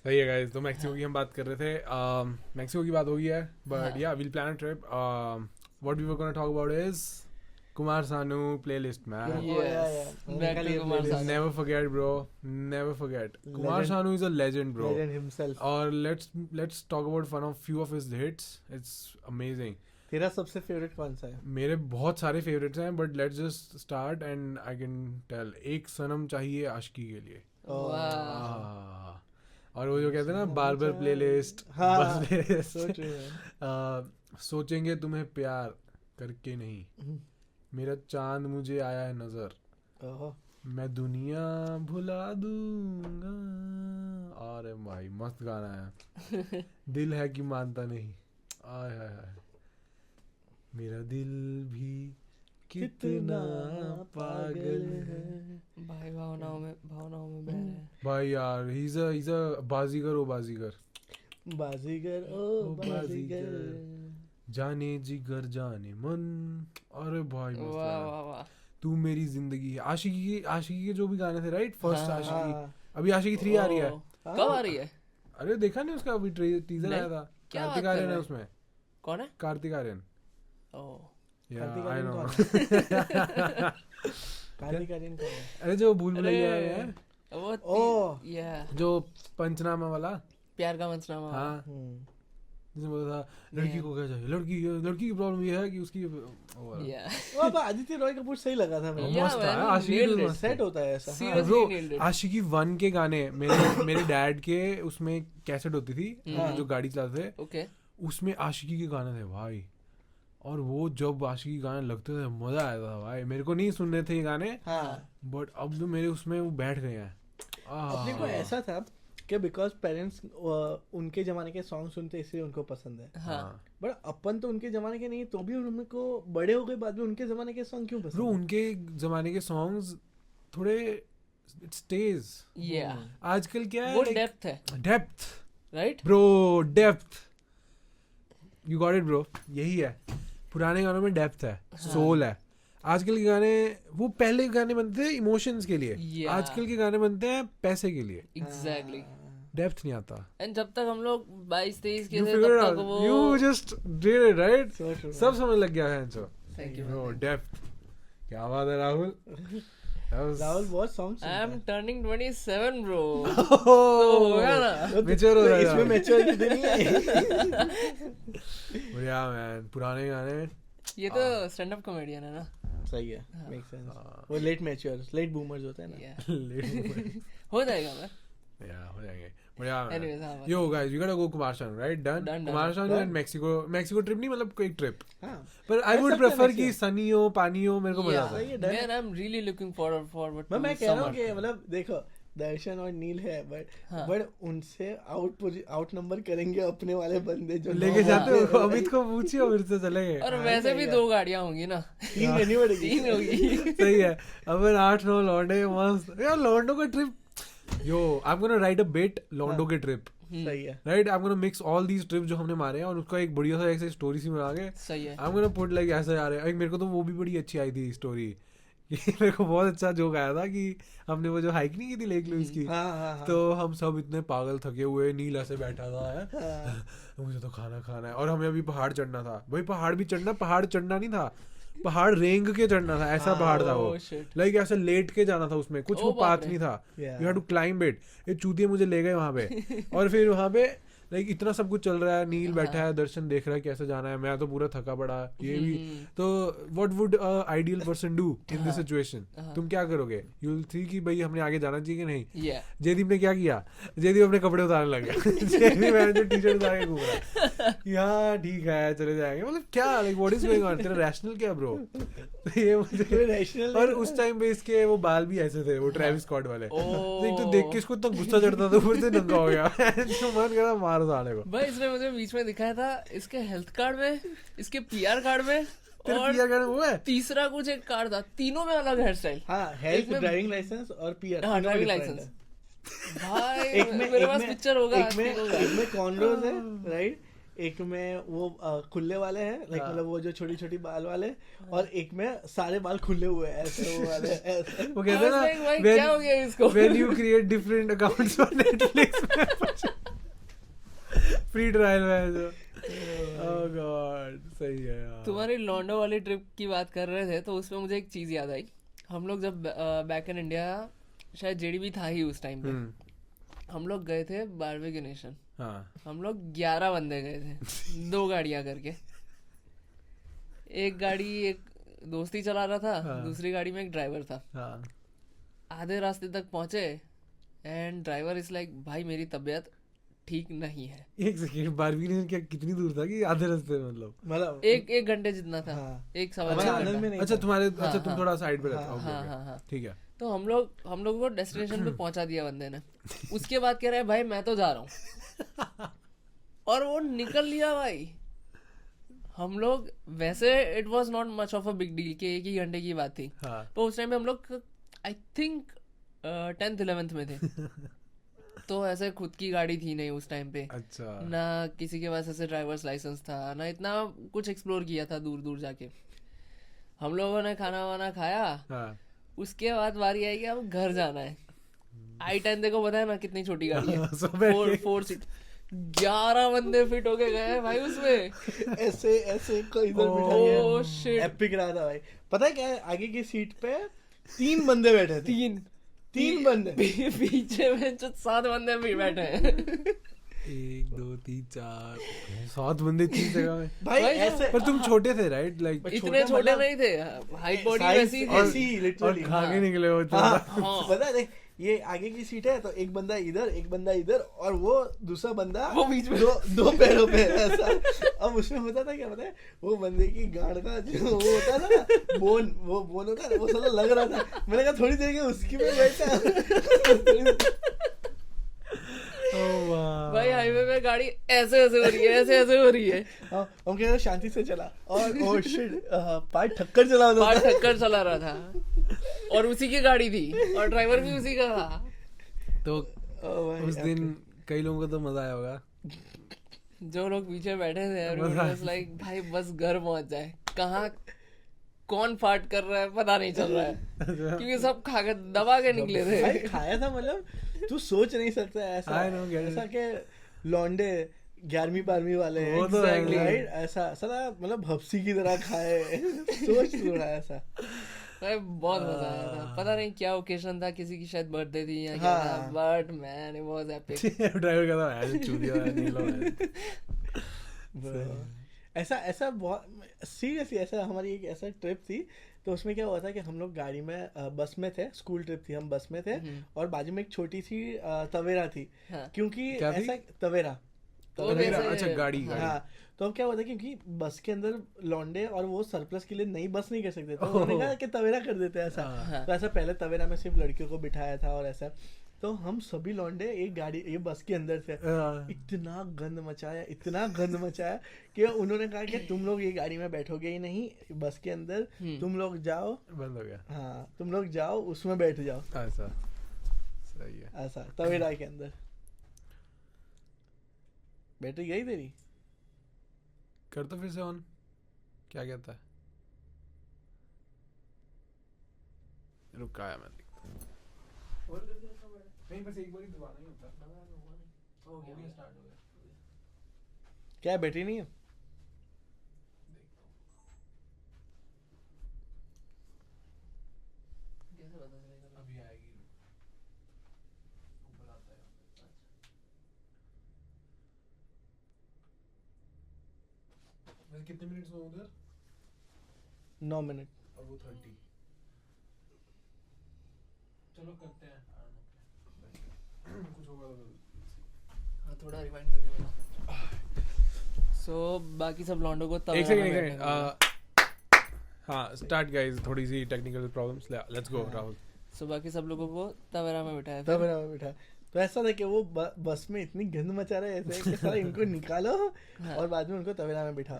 सही है गाइस, तो मैक्सिको की हम बात कर रहे थे. मैक्सिको की बात हो गई है, बट या will plan a trip. What we were gonna talk about is Kumar Sanu playlist, man. Yes. Back to Kumar Sanu. Never forget, bro. Never forget. Kumar Legend. Sanu is a legend, bro. Legend himself. और let's talk about one of few of his hits. It's amazing. तेरा सबसे favourite कौन सा है? मेरे बहुत सारे favorites हैं, but let's just start and I can tell. एक सनम चाहिए आशिकी के लिए. Wow. और वो जो कहते हैं ना बार-बार प्लेलिस्ट, हाँ, बस so true, man. सोचेंगे तुम्हें प्यार करके नहीं, मेरा चांद मुझे आया है नजर, ओहो. मैं दुनिया भुला दूंगा. अरे भाई मस्त गाना है. दिल है कि मानता नहीं, आय हाय हाय, मेरा दिल भी कितना पागल है. भाई भावनाओं में बह रहे हैं भाई यार he's a बाजीगर. ओ बाजीगर, बाजीगर ओ बाजीगर. जाने जिगर जाने मन. अरे भाई मस्त वाह है. वाह वाह. तू मेरी जिंदगी है. आशिकी के जो भी गाने थे, राइट? फर्स्ट हाँ, आशिकी, हाँ. अभी आशिकी 3 आ रही है. कब आ रही है? अरे देखा नहीं उसका अभी टीजर नहीं. आया था. क्या कार्तिक बात कर आर्यन रहे है हैं? उसमें. कौन है? कार्तिक आर्यन. ओह कार्तिक आई आर्यन नो. कौन है? कार्तिक आर्यन कौन है? अरे जो भूल भुलैया है, वो ओह. या जो पंचनामा वाला. प्यार का मंचनामा. हाँ, हम्म. जिसमें बोला था लड़की को क्या चाहिए, लड़की की प्रॉब्लम ये है कि उसकी वो वाला. या वो अब आदित्य रॉय कपूर सही लगा था मेरे. Yeah, मस्त था. man, आशिकी nailed तो it. मस्त है. सेट होता है ऐसा. हाँ. Seriously Bro, nailed it. आशिकी 1 के गाने मेरे डैड के उसमें कैसेट होती थी, हाँ. जो गाड़ी चलाते थे, ओके. उसमें आशिकी के गाने थे भाई. और वो जब आशिकी गाने लगते थे मजा आया था भाई. मेरे को नहीं सुनने थे ये गाने, हाँ. बट अब तो मेरे उसमें वो बैठ गए हैं. अपने को ऐसा था कि बिकॉज पेरेंट्स उनके जमाने के सॉन्ग सुनते इसलिए उनको पसंद है. हाँ. बट अपन तो उनके जमाने के नहीं, तो भी उनको बड़े हो गए बाद में उनके जमाने के सॉन्ग क्यों ब्रो पसंद है? उनके जमाने के सॉन्ग्स थोड़े इट स्टेज. या आजकल क्या है, वो डेप्थ है, depth right? Bro, depth. You got it bro. यही है, पुराने गानों में डेप्थ है, सोल है. आजकल के गाने, वो पहले के गाने बनते थे इमोशंस के लिए, Yeah. आजकल के गाने बनते हैं पैसे के लिए. एग्जैक्टली. डेप्थ नहीं आता. एंड जब तक हम लोग 22-23 के You थे figured it तब out. तक वो You just did it, right? So true, सब man. समझ लग गया है इनको. Thank you, Bro, man. Depth. क्या बात है राहुल. That was- राहुल बहुत सॉन्ग आई एम सुनता टर्निंग 27 ब्रो. Oh, तो हो गया ना. है. mature हो जाएगा. इसमें मैच्योरिटी नहीं है. बढ़िया मैन. पुराने गाने. ये तो स्टैंड अप कॉमेडियन है ना. सही है, मेक सेंस. वो लेट मैच्योर, लेट बूमर्स होते हैं ना. Yeah. हो जाएगा मैं. हो जाएंगे. बढ़िया मैन. Anyways, हाँ, Yo guys, we gotta go Kumar Sanu, right? Done. Done. Kumar Sanu Done. and Mexico trip नहीं, मतलब कोई trip. हाँ. पर I कर would सकते हैं prefer Mexico. कि sunny हो, पानी हो, मेरे को मजा आता सही है. है, done. Man, I'm really looking forward to मैं कह रहा हूँ summer. कि मतलब देखो दर्शन और नील है, हाँ. बट उनसे आउट नंबर करेंगे अपने वाले बंदे जो लेके 9 जाते हो. बंदे हैं. अमित को पूछिए, फिर से चलेंगे. और हाँ, वैसे सही भी है. 2 गाड़ियां होंगी ना. 3 लेनी पड़ेगी. 3 होगी. सही है. अपन 8-9 लौंडे मस्त. यार लौंडो का trip. Yo, I'm gonna write a bit लौंडो के ट्रिप. सही है. Right, I'm gonna mix all these trips जो हमने मारे हैं और उसका एक बढ़िया सा ऐसे स्टोरी सी बना के सही है. I'm gonna put like ऐसे आ रहे हैं. मेरे को तो वो भी बड़ी अच्छी आई थी स्टोरी. मेरे को बहुत अच्छा जोक आया था कि हमने वो जो हाइक नहीं की थी लेक लुइस की, हाँ, हाँ, हाँ. तो हम सब इतने पागल थके हुए, नील ऐसे बैठा था है, हाँ. मुझे तो खाना खाना है, और हमें अभी पहाड़ चढ़ना था. भाई पहाड़ भी चढ़ना, पहाड़ चढ़ना नहीं था, पहाड़ रेंग के चढ़ना था. ऐसा पहाड़ था वो, Oh, shit. लाइक ऐसे लेट के जाना था उसमें, कुछ वो Oh, बाप पाथ रे. नहीं था. Yeah. You have to climb it. ये चूतिए मुझे ले गए वहां पे. और फिर वहां पे लाइक इतना सब कुछ चल रहा है, नील बैठा है, दर्शन देख रहा है कैसे जाना है, मैं तो पूरा थका पड़ा. ये भी तो what would a ideal person do in this situation? तुम क्या करोगे? यू विल सी कि भाई हमने आगे जाना चाहिए कि नहीं. Yeah. जयदीप ने क्या किया? जयदीप अपने कपड़े उतारने लग गया. जयदीप मैंने जो टी शर्ट उतार के घूम रहा है. यहाँ ठीक है चले जाएंगे. मतलब क्या, like what is going on? तेरा रैशनल क्या ब्रो? ये मुझे रैशनल. और उस टाइम पे इसके वो बाल भी ऐसे थे, वो ट्रेविस स्कॉट वाले. Oh. एक तो देख के इसको इतना गुस्सा चढ़ता था, ऊपर से नंगा हो गया. तो मन करा मार साले को. भाई इसने मुझे बीच में दिखाया था इसके हेल्थ कार्ड में, इसके पीआर कार्ड में, तेरे और पिया वो है. तीसरा कुछ एक कार्ड था. तीनों में अलग हेयर स्टाइल. हाँ, हेल्थ, एक में- ड्राइविंग लाइसेंस और पीआर. हाँ, ड्राइविंग लाइसेंस. भाई एक में मेरे पास पिक्चर होगा. एक में कॉर्नरोज है, राइट. एक में वो खुले वाले हैं, लाइक मतलब वो जो छोटी छोटी बाल वाले, और एक में सारे बाल खुले हुए हैं ऐसे वो वाले ऐसे. वो कहते हैं भाई क्या हो गया इसको? ना, when you create different accounts for Netflix. Free trial में जो ओह गॉड सही है यार तुम्हारी लॉन्डो वाली ट्रिप की बात कर रहे थे तो उसमें मुझे एक चीज याद आई। हम लोग जब बैक इन इंडिया, शायद जेडीबी था ही उस टाइम पे, हम लोग गए थे बारबेक्यू नेशन। हाँ हम लोग 11 बंदे गए थे 2 गाड़ियां करके। एक गाड़ी एक दोस्ती चला रहा था, हाँ। दूसरी गाड़ी में एक ड्राइवर था। हाँ आधे रास्ते तक पहुंचे एंड ड्राइवर इज लाइक, भाई मेरी तबीयत ठीक नहीं है। एक सेकंड बारबेक्यू क्या कितनी दूर था कि आधे रास्ते में मतलब एक घंटे जितना था। हाँ। एक सवा हमारे डेढ़ आनंद घंटा। में नहीं अच्छा था। तुम्हारे हाँ, अच्छा तुम हाँ। थोड़ा साइड पे रहते हो हाँ, ओके हाँ, हाँ। ठीक है तो हम लोग को डेस्टिनेशन पे पहुंचा दिया बंदे ने। उसके बाद कह रहा है भाई मैं तो जा रहा हूँ और वो निकल लिया भाई। हम लोग वैसे it was not much of a big deal कि एक ही घंटे की बात थी, हाँ पर उस टाइम पे हम लोग आई थिंक 10th 11th में थे। तो ऐसे खुद की गाड़ी थी नहीं उस टाइम पे, अच्छा ना किसी के पास ऐसे ड्राइवर्स लाइसेंस था, ना इतना कुछ एक्सप्लोर किया था दूर दूर जाके। हम लोगों ने खाना वाना खाया, हाँ उसके बाद बारी आई कि अब घर जाना है। i10 देखो पता है ना कितनी छोटी गाड़ी है, सब बैठ 4 सीट। 11 बंदे फिट होके गए हैं भाई उसमें। ऐसे ऐसे को इधर बिठा ओह दिया। शिट, एपिक रहा था भाई। पता है क्या है, आगे की सीट पे 3 बंदे बैठे थे। 3 बंदे पीछे में जो 7 बंदे भी बैठे हैं। 1 2 3 4 7 बंदे थी जगह में भाई भाई ऐसे पर तुम छोटे थे राइट लाइक पर इतने छोटा छोटे मतलब नहीं थे, हाइट बॉडी size वैसी ऐसी थी। और लिटरली। खा के निकले हो तो हाँ, हाँ। पता है देख, ये आगे की सीट है तो एक बंदा इधर एक बंदा इधर और वो दूसरा बंदा वो बीच में। दो पैरों पे है ऐसा। अब उसमें होता था क्या पता है, वो बंदे की गाड़ का जो वो होता था ना बोन, वो बोन होता है वो साला लग रहा था। मैंने कहा थोड़ी देर के उसकी में बैठा। ओह वाह भाई हाईवे में गाड़ी ऐसे ऐसे हो रही है, ऐसे ऐसे हो रही है। हाँ, हम कह रहे शांति से चला और ओह शिट पार्ट ठक्कर चला होता पार था। टक्कर चला रहा था और उसी की गाड़ी थी और ड्राइवर भी उसी का था। तो ओह भाई, उस दिन कई लोगों को तो मजा आया होगा जो लोग पीछे बैठे थे मजा- लाइक भाई बस घर पहुंच जाए। कहाँ कौन फाट कर रहा है पता नहीं चल रहा है, क्योंकि सब खा के दबा के निकले भाई थे। खाया था मतलब तू सोच नहीं सकता ऐसा। I know, get it. ऐसा के लौंडे 11वीं 12वीं वाले हैं, वो तो है, Exactly. राइट, ऐसा साला मतलब भपसी की तरह खाए। सोच थोड़ा ऐसा। भाई बहुत मजा आया था। पता नहीं क्या ओकेजन था, किसी की शायद बर्थडे थी या क्या था, हाँ। But man it was epic. Driver का था ऐसे चूतिया नहीं लो ऐसा ऐसा बहुत सीरियसली ऐसा हमारी एक ऐसा ट्रिप थी। तो उसमें क्या हुआ था कि हम लोग गाड़ी में बस में थे, स्कूल ट्रिप थी, हम बस में थे और बाजू में एक छोटी सी तवेरा थी। हाँ। क्योंकि क्या थी? ऐसा तवेरा तो तवेरा, वैसे- अच्छा गाड़ी हाँ। हाँ, तो अब क्या होता है क्योंकि बस के अंदर लौंडे और वो सरप्लस के लिए नई बस नहीं कर सकते, तो उन्होंने कहा कि तवेरा कर देते हैं ऐसा। हाँ। तो ऐसा पहले तवेरा में सिर्फ लड़कियों को बिठाया था और ऐसा। तो हम सभी लौंडे एक गाड़ी ये बस के अंदर थे। इतना गंद मचाया कि उन्होंने कहा कि तुम लोग ये गाड़ी में बैठोगे ही नहीं, बस के अंदर तुम लोग जाओ, बंद हो गया हाँ तुम लोग जाओ उसमें बैठ जाओ, ऐसा सही है ऐसा तवेरा के अंदर। बैटरी गई तेरी? कर तो फिर से ऑन क्या कहता है रुक आया मैं नहीं बस एक बार ही दबाना ही होता हो गया स्टार्ट हो गया क्या बैटरी नहीं है? अभी आएगी ऊपर आता है वैसे कितने मिनट्स में उधर 9 मिनट। और वो 30 चलो करते हैं कुछ होगा तो हाँ, थोड़ा रिवाइंड करके बता। सो बाकी सब लॉन्डो को एक तवेरा सेकंड में एक बैठने सेकंड को हाँ स्टार्ट गाइस थोड़ी सी technical problems let's go Rahul so बाकी सब लोगों को तवेरा में बिठाया तब मेरा में बैठा। तो ऐसा था कि वो बस में इतनी गंद मचा रहे ऐसे कि साला इनको निकालो और बाद में उनको तवेरा में बिठा।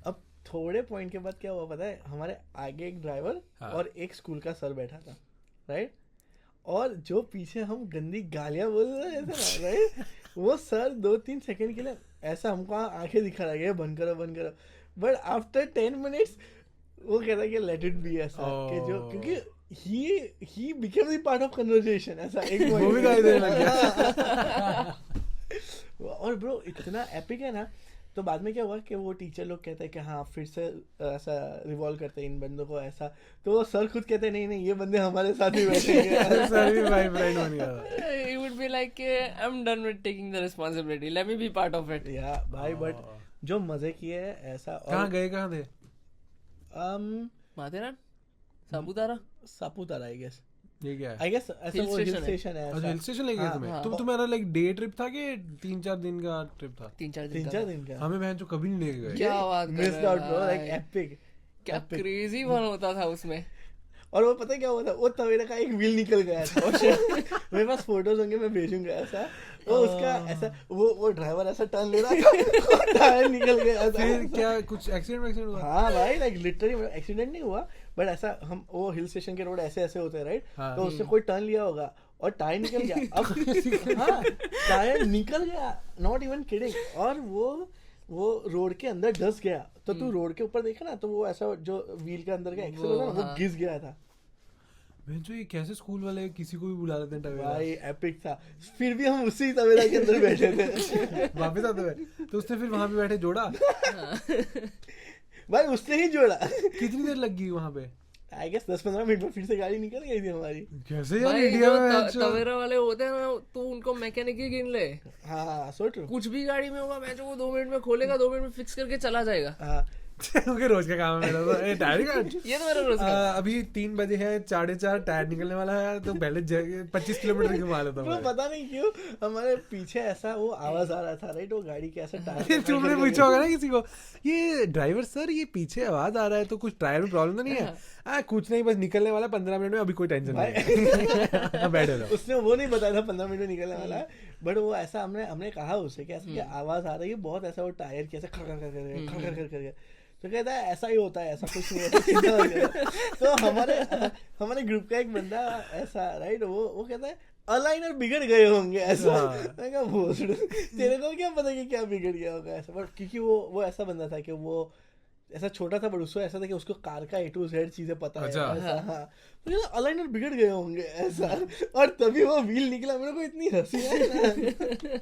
अब थोड़े पॉइंट के बाद क्या हुआ पता है, हमारे आगे एक ड्राइवर हाँ। और एक स्कूल का सर बैठा था, राइट। और जो पीछे हम गंदी गालियां बोल रहे थे ना, राइट, वो सर 2-3 सेकंड के लिए ऐसा हमको आंखें दिखा रहा है बंद करो। बट आफ्टर 10 मिनट्स वो कहता है कि लेट इट बी ऐसा कि जो क्योंकि he became the part of conversation ऐसा एक वो भी गाली देने लग गया और ब्रो इतना एपिक है ना, तो बाद में क्या हुआ कि वो टीचर लोग कहते हैं कि हाँ फिर से ऐसा रिवॉल्व करते हैं इन बंदों को ऐसा, तो वो सर खुद कहते हैं नहीं नहीं ये बंदे हमारे साथ ही बैठेंगे। सर भी भाई फ्रेंड बन गया। He would be like, I'm done with taking the responsibility. Let me be part of it. या भाई बट जो मजे किए हैं ऐसा। कहाँ गए, कहाँ थे? माथेरान, सापुतारा, सापुतारा आई गेस, ये क्या है? आई गेस ऐसा Hill वो हिल station है। स्टेशन है अच्छा ऐसा। हिल स्टेशन ले गए हाँ, तुम्हें? हाँ। तुम्हारा लाइक डे ट्रिप था कि 3-4 दिन का ट्रिप था? 3-4 दिन 3-4 दिन का हमें बहन जो कभी नहीं लेके गए। क्या बात कर मिस्ड रहे आउट हो ब्रो, लाइक भाई। एपिक। क्या क्रेजी फन होता था उसमें। और वो पता है क्या हुआ था, वो तवेरा का एक व्हील निकल गया था। मेरे पास फोटोज होंगे मैं भेजूंगा ऐसा, वो उसका ऐसा वो ड्राइवर ऐसा टर्न ले रहा था, टायर निकल गया था। फिर क्या कुछ एक्सीडेंट हुआ? हाँ भाई लाइक लिटरली एक्सीडेंट नहीं हुआ बट ऐसा हम वो हिल स्टेशन के रोड ऐसे ऐसे होते हैं राइट, हाँ। तो उसने कोई टर्न लिया होगा और टायर निकल गया। अब हाँ टायर निकल गया, नॉट इवन किडिंग, और वो रोड के अंदर धंस गया। तो तू रोड के ऊपर देखा ना, तो वो ऐसा जो व्हील के अंदर का एक्सेल होता है ना, वो हाँ। घिस गया था। बहन जो ये कैसे स्कूल वाले किसी को भी बुला लेते हैं टवेरा? भाई एपिक था, फिर भी हम उसी तवेरा के अंदर बैठे थे। वापस आते हुए तो उसने फिर वहां पे बैठे जोड़ा? भाई उसने ही जोड़ा। कितनी देर लग गई वहां पे? आई गेस 10-15 मिनट में फिर से गाड़ी निकल गई थी हमारी। कैसे यार भाई इंडिया जो में तवेरा वाले होते हैं ना, तू उनको मैकेनिक ही गिन ले। हाँ सो ट्रू। कुछ भी गाड़ी में होगा, मैं जो वो 2 मिनट में खोलेगा, 2 मिनट में फिक्स करके चला जाएगा। हाँ ओके रोज का काम है मेरा तो। ए टायर का ये तो मेरा रोज का अभी 3 बजे है, 4:30 टायर निकलने वाला है, तो पहले 25 किलोमीटर घुमा लेता ब्रो हूँ। पता नहीं क्यों हमारे पीछे ऐसा वो आवाज आ रहा था राइट, वो गाड़ी के ऐसा टायर तुमने पूछा होगा ना किसी को, ये ड्राइवर सर ये पीछे आवाज आ रहा है तो कुछ टायर में प्रॉब्लम तो नहीं है? कुछ नहीं, बस निकलने वाला 15 मिनट में, अभी कोई टेंशन नहीं। बैठे रहो। उसने वो नहीं बताया था 15 मिनट में निकलने वाला है, बट वो ऐसा हमने कहा उसे कि ऐसा कि आवाज आ रही है बहुत, ऐसा वो टायर की ऐसे खड़ खड़ कर करके, तो कहता है ऐसा ही होता है, ऐसा कुछ नहीं ऐसा सीधा हो गया। तो हमारे ग्रुप का एक बंदा ऐसा राइट, वो कहता है अलाइनर बिगड़ गए होंगे ऐसा। मैं कहा भोसड़, तेरे को क्या पता कि क्या बिगड़ गया होगा ऐसा, बट क्योंकि वो ऐसा बंदा था कि वो ऐसा छोटा था, बट उसको ऐसा था कि उसको कार का A to Z चीजें पता है अच्छा। ऐसा। हाँ तो अलाइनर बिगड़ गए होंगे ऐसा, और तभी वो व्हील निकला। मेरे को इतनी हंसी आई ना।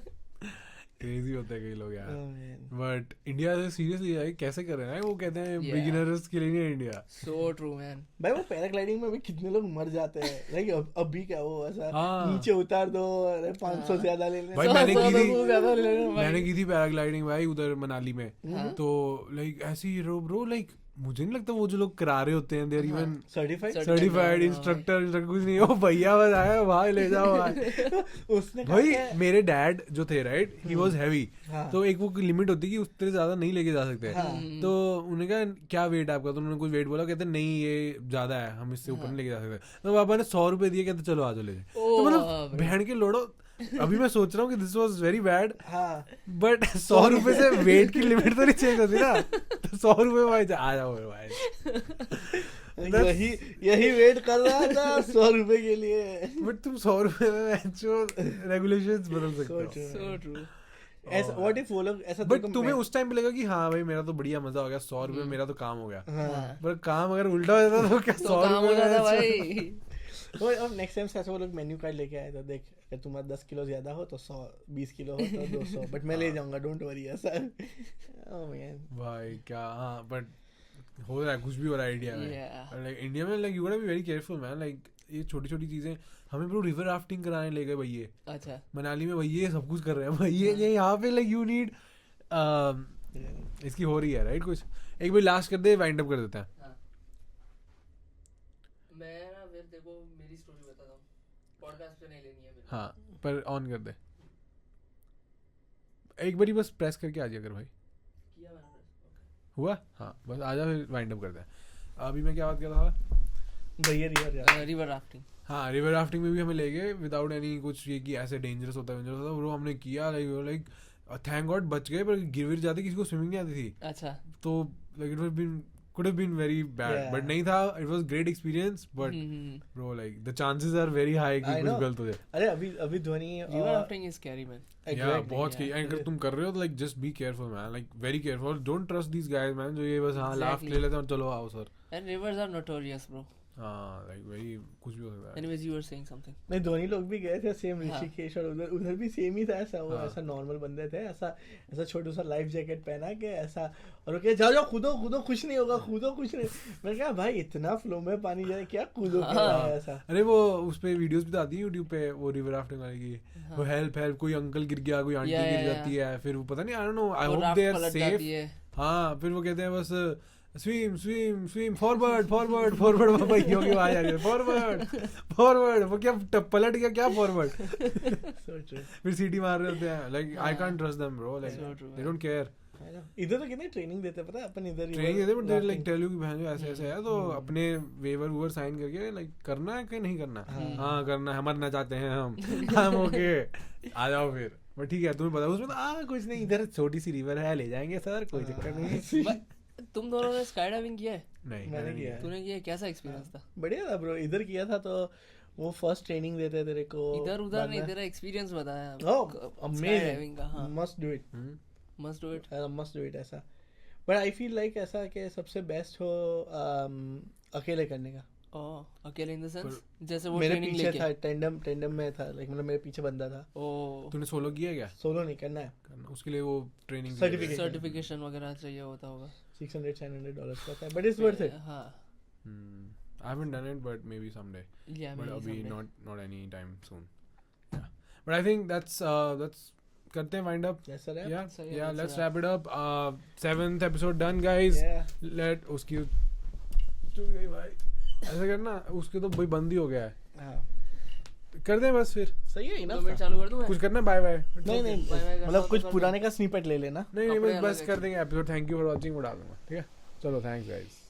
क्रेजी होते हैं कई लोग यार। Oh, man. बट इंडिया से सीरियसली यार कैसे कर रहे हैं? वो कहते हैं Yeah. बिगिनर्स के लिए नहीं है इंडिया। So true man. भाई वो पैराग्लाइडिंग में भी कितने लोग मर जाते हैं, लाइक अब भी क्या वो ऐसा हाँ। नीचे उतार दो, अरे 500 ज्यादा ले लेना। भाई मैंने की थी, ज्यादा ले लेना भाई। मैंने की थी पैराग्लाइडिंग भाई उधर मनाली में। तो लाइक ऐसे ही ब्रो लाइक मुझे नहीं लगता वो जो लोग करा रहे होते हैं there even certified certified instructor कुछ नहीं। वो भैया बस आया भाई ले जाओ भाई। उसने कहा भाई कि- मेरे डैड जो थे राइट, ही वाज हैवी, हाँ। तो एक वो लिमिट होती है कि उससे ज्यादा नहीं लेके जा सकते। तो उन्होंने कहा क्या वेट है आपका? तो उन्होंने कुछ वेट बोला, कहते नहीं ये ज्यादा है, हम इससे ऊपर नहीं लेके जा सकते। तो पापा ने 100 रुपए दिए, कहते चलो आ जाओ ले जाए। तो मतलब बहन के लोड़ो, अभी मैं सोच रहा हूँ कि दिस वाज वेरी बैड, हाँ बट 100 रुपए से वेट की लिमिट तो नहीं चेंज होती ना। तो 100 रुपए भाई आ जाओ मेरे भाई। यही वेट कर रहा था 100 रुपए के लिए। बट तुम 100 रुपए में जो रेगुलेशंस बदल सकते हो। So true. ऐसा व्हाट इफ वो लोग ऐसा बट तुम्हें उस टाइम पे लगा कि हाँ भाई मेरा तो बढ़िया मजा हो गया, 100 रुपए मेरा तो काम हो गया। हाँ पर काम अगर उल्टा हो जाता तो क्या तो 100 काम हो रुपए जाता में भाई। तो अब नेक्स्ट टाइम से ऐसे वो लोग मेन्यू कार्ड लेके आए तो देख, अगर तुम्हारा 10 किलो ज्यादा हो तो 100, 20 किलो हो तो 200, बट मैं ले जाऊंगा, डोंट वरी ऐसा। ओह मैन भाई क्या। हाँ बट हो रहा है, कुछ भी हो रहा है इंडिया में। Yeah. लाइक इंडिया में लाइक यू गोटा be very careful man. Like ये छोटी छोटी चीजें, हमें ब्रो रिवर राफ्टिंग कराने ले गए भैया अच्छा मनाली में। भैया सब कुछ कर रहे हैं भैया, ये यहाँ पे लाइक यू नीड इसकी हो रही है राइट कुछ। एक बार लास्ट कर दे, वाइंड अप कर देते हैं। मैं ना फिर देखो मेरी स्टोरी बताता हूँ, पॉडकास्ट पे नहीं लेनी है मेरे। हाँ पर ऑन कर दे एक बारी, बस प्रेस करके आ जाए अगर भाई किया मैंने press, हुआ। हाँ बस आ जा, फिर वाइंड अप करते हैं। अभी मैं क्या बात कर रहा था? भैया रिवर रिवर राफ्टिंग। हाँ रिवर राफ्टिंग में भी हमें ले गए विदाउट एनी कुछ ये कि ऐसे डेंजरस होता है वो हमने किया। लाइक थैंक गॉड बच गए, पर गिर जाते, किसी को स्विमिंग नहीं आती थी। अच्छा तो like it was could have been very bad, Yeah. but नहीं था। it was great experience, but bro like the chances are very high कि I कुछ know. गलत हो जाए। अरे अभी Dhoni river rafting is scary man. Yeah, बहुत scary। अगर तुम कर रहे हो तो like just be careful man, like very careful, don't trust these guys man जो ये बस हाँ लाफ्ट ले लेते हैं और चलो आओ sir. And rivers are notorious bro. हाँ लाइक वही कुछ भी हो सकता है. Anyways, you were saying something. नहीं धोनी लोग भी गए थे सेम हाँ. ऋषिकेश और उधर उधर भी सेम ही था ऐसा वो हाँ. ऐसा नॉर्मल बंदे थे ऐसा ऐसा छोटा सा लाइफ जैकेट पहना के ऐसा और वो कहे जाओ जाओ कूदो कूदो कुछ नहीं होगा कूदो कुछ नहीं. मैं कहा भाई इतना फ्लो में पानी जा रहा है क्या कूदो कर रहा है ऐसा. अरे वो उस पे वीडियोस भी तो आती है यूट्यूब पे वो रिवर राफ्टिंग वाली की. वो हेल्प हेल्प कोई अंकल गिर गया कोई आंटी Yeah, गिर yeah, जाती है फिर वो पता नहीं आई डोंट नो आई वो होप raft दे आर पलट सेफ. जाती है. हाँ फिर वो कहते हैं बस swim swim swim forward forward forward बाबा ये होगी आवाज आ रही है फॉरवर्ड फॉरवर्ड वो क्या पलट गया क्या फॉरवर्ड. So true. फिर सीटी मार रहे होते हैं like I can't trust them bro like So true, they don't care. I know. इधर तो कितनी ट्रेनिंग देते हैं पता है अपन इधर ट्रेनिंग देते but they like tell you कि बहन ऐसे ऐसे है तो अपने वेवर वूवर साइन करके लाइक करना है कि नहीं करना. हाँ करना है मरना चाहते हैं हम ओके आ जाओ फिर. बट ठीक है तुम्हें पता उसमें तो कुछ नहीं इधर छोटी सी रिवर है ले जाएंगे सर कोई चक्कर नहीं. But तुम दोनों ने स्काई डाइविंग किया है? नहीं मैंने किया है. तूने किया है? कैसा एक्सपीरियंस था? बढ़िया था ब्रो इधर किया था तो वो फर्स्ट ट्रेनिंग देते हैं तेरे को इधर उधर नहीं तेरा एक्सपीरियंस बताया. Oh, स्काई डाइविंग का. हाँ, must do it must do it. Must do it ऐसा. बट आई फील लाइक ऐसा कि सबसे बेस्ट हो अकेले करने का. ओह अकेले इन द सेंस जैसे वो मेरे ट्रेनिंग पीछे लेके. था टेंडम में था लाइक मतलब मेरे पीछे बंदा था. ओह तूने सोलो किया क्या सोलो नहीं करना है. करना उसके लिए वो ट्रेनिंग Certificate. सर्टिफिकेशन वगैरह चाहिए होता होगा. $600-700 का था बट इट्स वर्थ इट. हाँ. I haven't done it but maybe someday. Yeah, But maybe अभी someday. not any time soon. Yeah. But I think that's करते हैं wind up. Yes sir. Yeah, So, yeah, yeah, let's let's wrap it up. 7th episode done, guys. Yeah. Let उसकी टूट गई भाई. ऐसा करना उसके तो भाई बंद ही हो गया है. हाँ. कर दें बस फिर. सही है 2 इनफ. मिनट चालू कर दूं मैं? कुछ करना बाय बाय. नहीं नहीं Bye-bye करना मतलब हो तो कुछ कर पुराने का स्निपेट ले लेना. नहीं कपड़े बस अलग कर देंगे episode. Thank you for watching वो डाल दूंगा ठीक है. चलो थैंक्स गाइस.